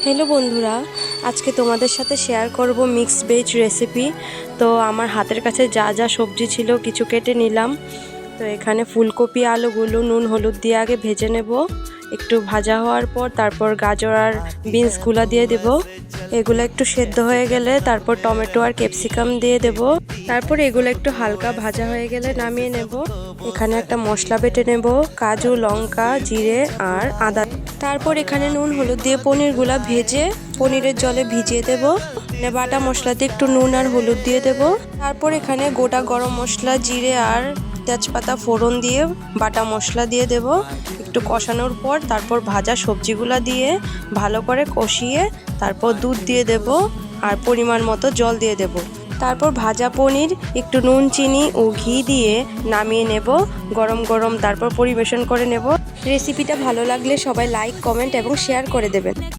Hello বন্ধুরা, আজকে তোমাদের সাথে শেয়ার করব মিক্সড ভেজ রেসিপি। তো আমার হাতের কাছে যা যা সবজি ছিল কিছু কেটে নিলাম। তো এখানে ফুলকপি আলুগুলো নুন হলুদ দিয়ে আগে ভেজে নেব। একটু ভাজা হওয়ার পর তারপর গাজর আর বিনসগুলো দিয়ে দেব। এগুলো একটু সেদ্ধ হয়ে গেলে তারপর টমেটো আর ক্যাপসিকাম দিয়ে দেব। তারপর এগুলো একটু হালকা ভাজা হয়ে গেলে নামিয়ে নেব। এখানে একটা মশলা বেটে নেব, কাজু, লঙ্কা, জিরে আর আদা। তারপর এখানে নুন হলুদ দিয়ে পনিরগুলা ভেজে পনিরের জলে ভিজিয়ে দেব। বাটা মশলাতে একটু নুন আর হলুদ দিয়ে দেব। তারপর এখানে গোটা গরম মশলা, জিরে আর তেজপাতা ফোড়ন দিয়ে বাটা মশলা দিয়ে দেব। একটু কষানোর পর তারপর ভাজা সবজিগুলা দিয়ে ভালো করে কষিয়ে তারপর দুধ দিয়ে দেব আর পরিমাণ মতো জল দিয়ে দেব। তারপর ভাজা পনির একটু নুন, চিনি ও ঘি দিয়ে নামিয়ে নেব গরম গরম, তারপর পরিবেশন করে নেব। রেসিপিটা ভালো লাগলে সবাই লাইক, কমেন্ট এবং শেয়ার করে দেবেন।